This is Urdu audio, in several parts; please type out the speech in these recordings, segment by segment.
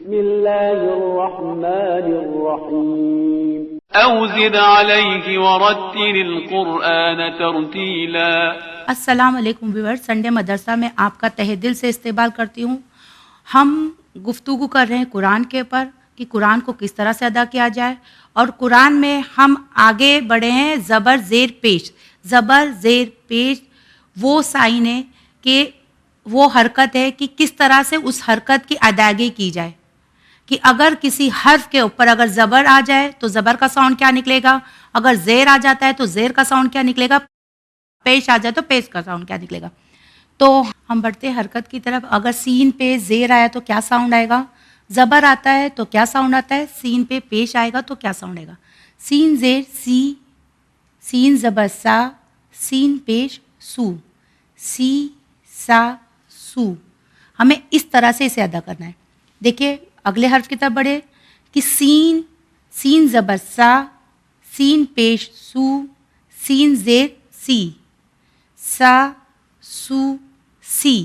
بسم الله الرحمن الرحيم أو زد عليه ورتل القرآن ترتيلا. السلام علیکم ویورز، سنڈے مدرسہ میں آپ کا تہہ دل سے استقبال کرتی ہوں. ہم گفتگو کر رہے ہیں قرآن کے اوپر کہ قرآن کو کس طرح سے ادا کیا جائے، اور قرآن میں ہم آگے بڑھے ہیں زبر زیر پیش. زبر زیر پیش وہ سائن ہے کہ وہ حرکت ہے کہ کس طرح سے اس حرکت کی ادائیگی کی جائے، کہ اگر کسی حرف کے اوپر اگر زبر آ جائے تو زبر کا ساؤنڈ کیا نکلے گا، اگر زیر آ جاتا ہے تو زیر کا ساؤنڈ کیا نکلے گا، پیش آ جائے تو پیش کا ساؤنڈ کیا نکلے گا. تو ہم بڑھتے ہیں حرکت کی طرف. اگر سین پہ زیر آیا تو کیا ساؤنڈ آئے گا، زبر آتا ہے تو کیا ساؤنڈ آتا ہے، سین پہ پیش آئے گا تو کیا ساؤنڈ آئے گا. سین زیر سی، سین زبر سا، سین پیش سو، سی سا سو. ہمیں اس طرح سے اسے ادا کرنا ہے. دیکھیے اگلے حرف کی طرف بڑھے کہ سین، سین زبر سا، سین پیش سو، سین زیر سی، سا سو سی.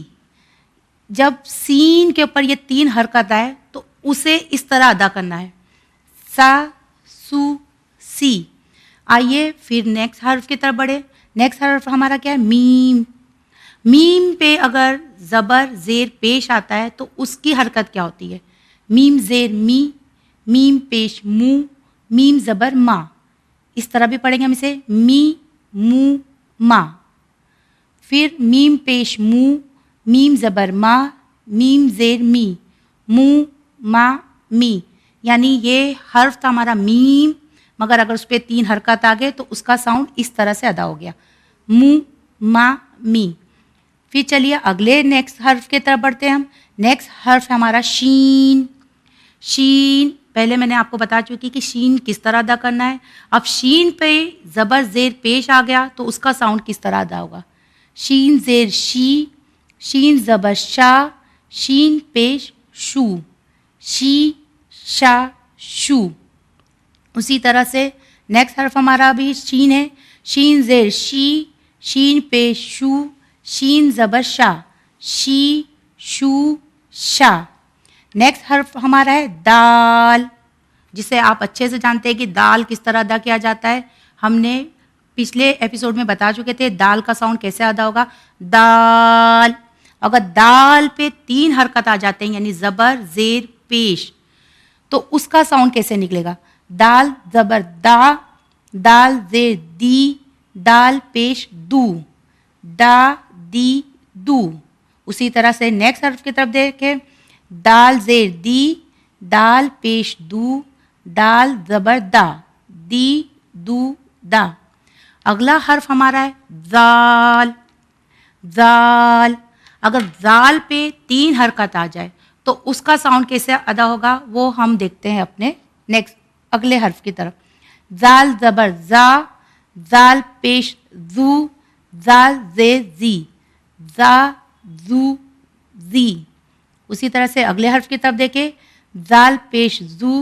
جب سین کے اوپر یہ تین حرکت آئے تو اسے اس طرح ادا کرنا ہے، سا سو سی. آئیے پھر نیکسٹ حرف کی طرف بڑھے. نیکسٹ حرف ہمارا کیا ہے، میم. میم پہ اگر زبر زیر پیش آتا ہے تو اس کی حرکت کیا ہوتی ہے، میم زیر می، میم پیش مو، میم زبر ما. اس طرح بھی پڑھیں گے ہم اسے، می مو ما. پھر میم پیش مو، میم زبر ما، میم زیر می، مو ما می. یعنی یہ حرف تھا ہمارا میم، مگر اگر اس پہ تین حرکت آ گئے تو اس کا ساؤنڈ اس طرح سے ادا ہو گیا، مو ما می. پھر چلیے اگلے نیکسٹ حرف کی طرف بڑھتے ہیں ہم. نیکسٹ حرف ہے ہمارا شین. شین پہلے میں نے آپ کو بتا چکی کہ شین کس طرح ادا کرنا ہے. اب شین پہ زبر زیر پیش آ گیا تو اس کا ساؤنڈ کس طرح ادا ہوگا، شین زیر شی، شین زبر شا، شین پیش شو، شی شا شو. اسی طرح سے نیکسٹ حرف ہمارا بھی شین ہے. شین زیر شی، شین پیش شو، شین زبر شا، شی شو شا. نیکسٹ حرف ہمارا ہے دال، جسے آپ اچھے سے جانتے ہیں کہ دال کس طرح ادا کیا جاتا ہے. ہم نے پچھلے ایپیسوڈ میں بتا چکے تھے دال کا ساؤنڈ کیسے ادا ہوگا، دال. اگر دال پہ تین حرکت آ جاتے ہیں یعنی زبر زیر پیش تو اس کا ساؤنڈ کیسے نکلے گا، دال زبر دا، دال زیر دی، دال پیش دو، دا دی دو. اسی طرح سے نیکسٹ حرف کی طرف دیکھیں، دال زیر دی، دال پیش دو، دال زبر دا، دی دو دا. اگلا حرف ہمارا ہے زال. زال اگر زال پہ تین حرکت آ جائے تو اس کا ساؤنڈ کیسے ادا ہوگا وہ ہم دیکھتے ہیں اپنے نیکسٹ اگلے حرف کی طرف. زال زبر زا، زال پیش زو، زال زیر زی، زا زو زی. اسی طرح سے اگلے حرف کی طرف دیکھیں، زال پیش زو،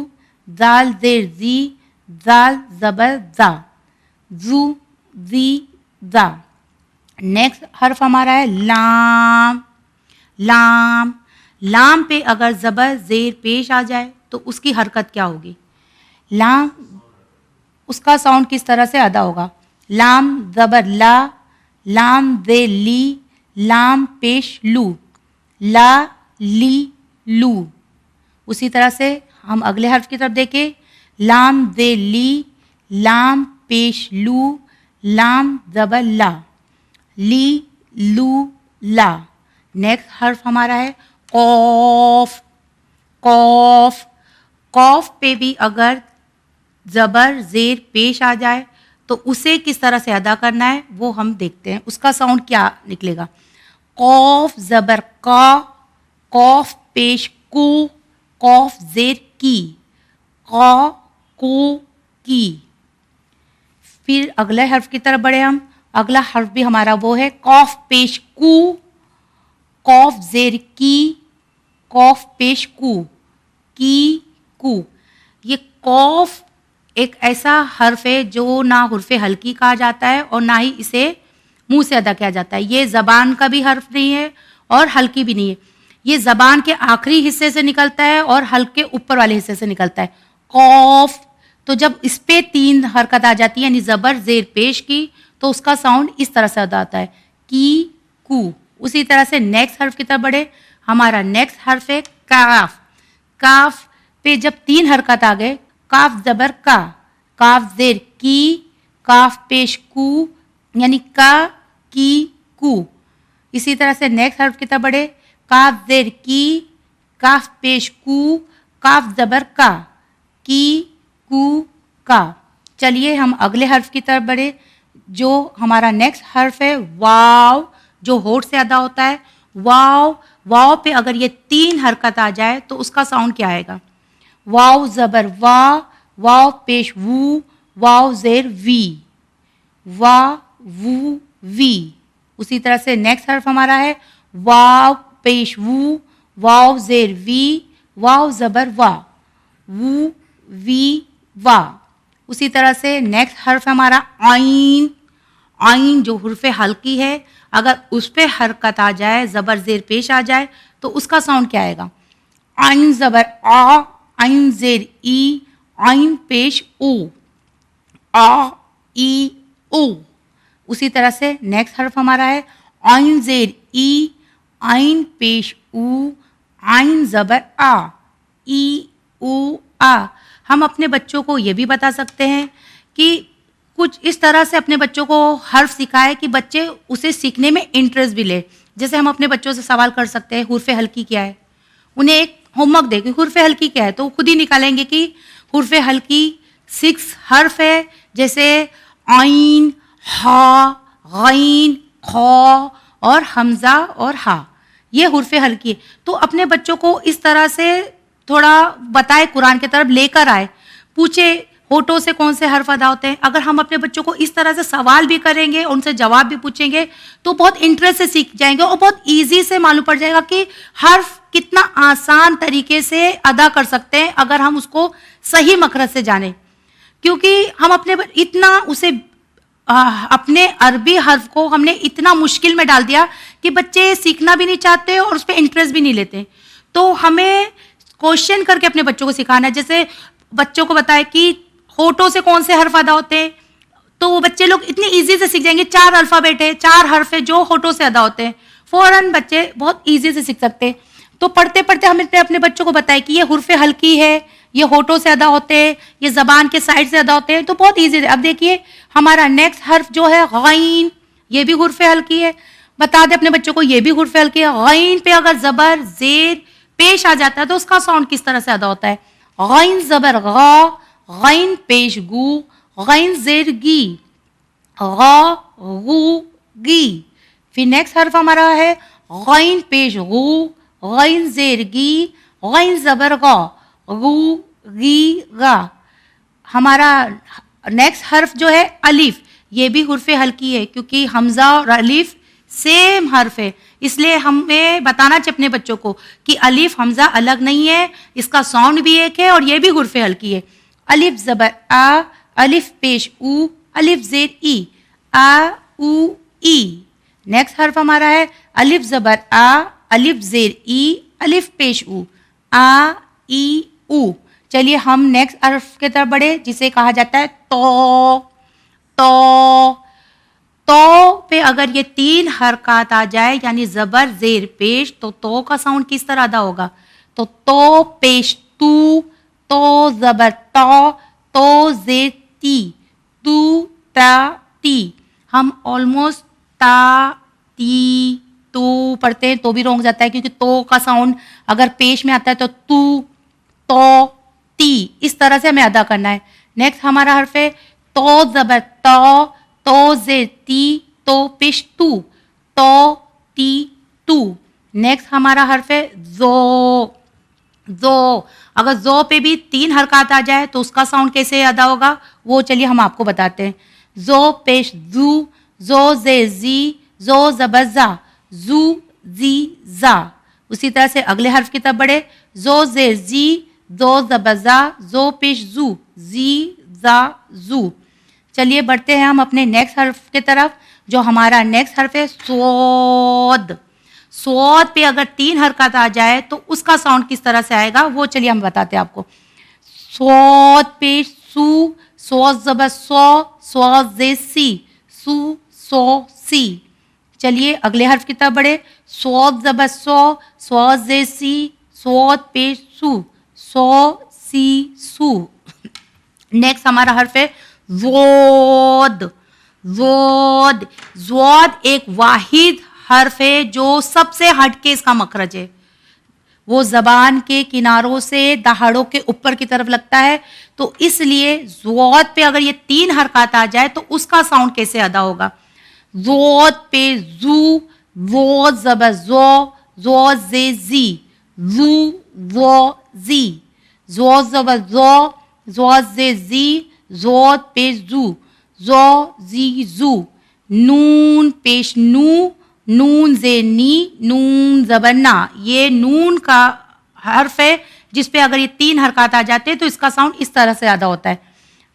زال زیر زی، زال زبر زا، زو زی زا. نیکسٹ حرف ہمارا ہے لام. لام، لام پہ اگر زبر زیر پیش آ جائے تو اس کی حرکت کیا ہوگی، لام اس کا ساؤنڈ کس طرح سے ادا ہوگا، لام زبر لا، لام زیر لی، لام پیش لو، لا لی لو. اسی طرح سے ہم اگلے حرف کی طرف دیکھیں، لام زیر لی، لام پیش لو، لام زبر لا، لی لو لا. نیکسٹ حرف ہمارا ہے قوف. قوف، قوف پہ بھی اگر زبر زیر پیش آ جائے تو اسے کس طرح سے ادا کرنا ہے وہ ہم دیکھتے ہیں. اس کا ساؤنڈ کیا نکلے گا، قوف زبر کا، قوف پیش کو، قوف زیر کی، قا کو کی. پھر اگلے حرف کی طرف بڑھے ہم. اگلا حرف بھی ہمارا وہ ہے قوف پیش کو، قوف زیر کی، قوف پیش کو، کی کو. یہ قوف ایک ایسا حرف ہے جو نہ حرف ہلکی کہا جاتا ہے اور نہ ہی اسے منہ سے ادا کیا جاتا ہے. یہ زبان کا بھی حرف نہیں ہے اور ہلکی بھی نہیں ہے. یہ زبان کے آخری حصے سے نکلتا ہے اور حلق کے اوپر والے حصے سے نکلتا ہے. قوف تو جب اس پہ 3 حرکت آ جاتی ہے یعنی زبر زیر پیش کی تو اس کا ساؤنڈ اس طرح سے ادا ہوتا ہے کی کو. اسی طرح سے نیکسٹ حرف کی طرف بڑھے. ہمارا نیکسٹ حرف ہے کاف. کاف پہ جب 3 حرکت آ گئے کاف زبر کا, کاف زیر کی, کاف پیش کو یعنی کا کی کو. اسی طرح سے نیکسٹ حرف کی طرف بڑھے. کاف زیر کی, کاف پیش کو, کاف زبر کا, کی کو کا. چلیے ہم اگلے حرف کی طرف بڑھے جو ہمارا نیکسٹ حرف ہے واو, جو ہونٹ سے ادا ہوتا ہے. واو, واو پہ اگر یہ 3 حرکت آ جائے تو اس کا ساؤنڈ کیا آئے گا؟ واو زبر وا, واو پیش وو, واو زیر وی, وا وو وی. اسی طرح سے نیکسٹ حرف ہمارا ہے واو پیش وو, واو زیر وی, واو زبر وا, وو وی وا. اسی طرح سے نیکسٹ حرف ہمارا آئین. آئین جو حرف حلقی ہے اگر اس پہ حرکت آ جائے زبر زیر پیش آ جائے تو اس کا ساؤنڈ کیا آئے گا؟ آئین زبر آ, آئین زیر ای, آئین پیش او, آ ای او. اسی طرح سے نیکسٹ حرف ہمارا ہے آئین زیر ای, آئین پیش او, آئین زبر آ, ای او آ. ہم اپنے بچوں کو یہ بھی بتا سکتے ہیں کہ کچھ اس طرح سے اپنے بچوں کو حرف سکھائے کہ بچے اسے سیکھنے میں انٹرسٹ بھی لے. جیسے ہم اپنے بچوں سے سوال کر سکتے ہیں حرف حلقی کیا ہے, انہیں ایک ہوم ورک دے کہ حرف حلقی کیا ہے تو خود ہی نکالیں گے کہ حرف حلقی 6 حرف ہے جیسے عین, ہا, غین, خا اور حمزہ اور ہا, یہ حرف حلقی ہے. تو اپنے بچوں کو اس طرح سے تھوڑا بتائے, قرآن کی طرف لے کر آئے, پوچھے ہونٹوں سے کون سے حرف ادا ہوتے ہیں. اگر ہم اپنے بچوں کو اس طرح سے سوال بھی کریں گے, ان سے جواب بھی پوچھیں گے تو بہت انٹرسٹ سے سیکھ جائیں گے اور بہت ایزی سے معلوم پڑ جائے گا کہ حرف کتنا آسان طریقے سے ادا کر سکتے ہیں اگر ہم اس کو صحیح مخرج سے جانیں. کیونکہ ہم اپنے عربی حرف کو ہم نے اتنا مشکل میں ڈال دیا کہ بچے سیکھنا بھی نہیں چاہتے اور اس پہ انٹرسٹ بھی نہیں لیتے. تو ہمیں کوشچن کر کے اپنے بچوں کو سکھانا ہے. جیسے بچوں کو بتائے کہ ہونٹوں سے کون سے حرف ادا ہوتے ہیں تو وہ بچے لوگ اتنی ایزی سے سیکھ جائیں گے. 4 الفابیٹ ہے, 4 حرف ہے جو ہونٹوں سے ادا ہوتے ہیں, فوراً بچے بہت ایزی سے سیکھ سکتے ہیں. تو پڑھتے پڑھتے ہم اپنے بچوں کو بتائیں کہ یہ حرف حلقی ہے, یہ ہونٹوں سے ادا ہوتے ہیں, یہ زبان کے سائڈ سے ادا ہوتے ہیں, تو بہت ایزی ہے. اب دیکھیے ہمارا نیکسٹ حرف جو ہے غین, یہ بھی حرف حلقی ہے. بتا دیں اپنے بچوں کو یہ بھی حرف حلقی ہے. غین پہ اگر زبر زیر پیش آ جاتا ہے تو اس کا ساؤنڈ کس طرح سے ادا ہوتا ہے؟ غین زبر غا, غین پیش گو, غین زیر گی, غا غو گی. پھر نیکسٹ حرف ہمارا ہے غین پیش غو, غین زیر گی, غین زبر غا, غو گی غا. ہمارا نیکسٹ حرف جو ہے الف, یہ بھی حرف حلقی ہے کیونکہ حمزہ اور الف سیم حرف ہے. اس لیے ہمیں بتانا چاہیے اپنے بچوں کو کہ الف حمزہ الگ نہیں ہے, اس کا ساؤنڈ بھی ایک ہے اور یہ بھی حرف حلقی ہے. الف زبر آ, الف پیش او, الف زیر ای, آ او ای. نیکسٹ حرف ہمارا ہے الف زبر آ, الف زیر ای, الف پیش او, آ ای او. چلیے ہم نیکسٹ حرف کی طرف بڑھے جسے کہا جاتا ہے تو. تو تو پہ اگر یہ 3 حرکات آ جائے یعنی زبر زیر پیش تو کا ساؤنڈ کس طرح ادا ہوگا؟ تو پیش تو زبر تو زیر تی, تو تا تی. ہم آلموسٹ تا تی تو پڑھتے ہیں تو بھی رونگ جاتا ہے کیونکہ تو کا ساؤنڈ اگر پیش میں آتا ہے تو تی, اس طرح سے ہمیں ادا کرنا ہے. نیکسٹ ہمارا حرف ہے تو زبر تو زیر تی, تو پیش تو تی تو. نیکسٹ ہمارا حرف ہے زو. اگر زو پہ بھی 3 حرکات آ جائے تو اس کا ساؤنڈ کیسے ادا ہوگا وہ چلیے ہم آپ کو بتاتے ہیں. زو پیش زو, زو زیر زی, زو زبر زا, زو زی زا. اسی طرح سے اگلے حرف کی طرف بڑھے. زو زیر زی, زو زبر زا, زو پیش زو, زی زا زو. چلیے بڑھتے ہیں ہم اپنے نیکسٹ حرف کی طرف جو ہمارا نیکسٹ حرف ہے سود. صوت پہ اگر 3 حرکات آ جائے تو اس کا ساؤنڈ کس طرح سے آئے گا وہ چلیے ہم بتاتے ہیں آپ کو. صوت پیش سو، صوت زبر سو، صوت زیر سی، سو سو سی. چلیے اگلے حرف کی طرف بڑھے. صوت زبر سو، صوت زیر سی، صوت پیش سو، سو سی سو. نیکسٹ ہمارا حرف ہے زود. زود زود ایک واحد حرف ہے جو سب سے ہٹ کے اس کا مخرج ہے. وہ زبان کے کناروں سے دہاڑوں کے اوپر کی طرف لگتا ہے، تو اس لیے زود پہ اگر یہ 3 حرکات آ جائے تو اس کا ساؤنڈ کیسے ادا ہوگا. زود پہ زو، زود زبر زو، زود زے زی، زو زو زی. زود زبر زو، زود زے زی، زود پیش زو، زو زی زو. نون پیش نو، نون زے نی، نون زبر نا. یہ نون کا حرف ہے جس پہ اگر یہ 3 حرکات آ جاتے ہیں تو اس کا ساؤنڈ اس طرح سے ادا ہوتا ہے.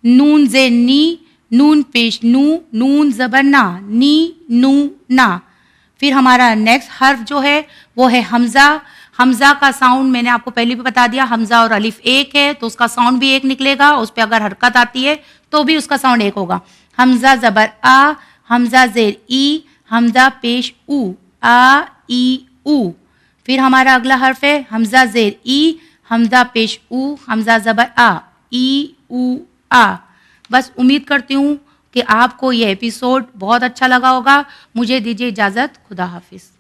نون زے نی، نون پیش نو، نون زبر نا، نی نو نا. پھر ہمارا نیکسٹ حرف جو ہے وہ ہے حمزہ. حمزہ کا ساؤنڈ میں نے آپ کو پہلے بھی بتا دیا، حمزہ اور الف ایک ہے تو اس کا ساؤنڈ بھی ایک نکلے گا. اس پہ اگر حرکت آتی ہے تو بھی اس کا ساؤنڈ ایک ہوگا. حمزہ زبر آ، حمزہ زیر ای، حمزہ پیش او، آ ای او. پھر ہمارا اگلا حرف ہے حمزہ زیر ای، حمزہ پیش او، حمزہ زبر آ، ای او آ. بس امید کرتی ہوں کہ آپ کو یہ ایپیسوڈ بہت اچھا لگا ہوگا. مجھے دیجیے اجازت. خدا حافظ.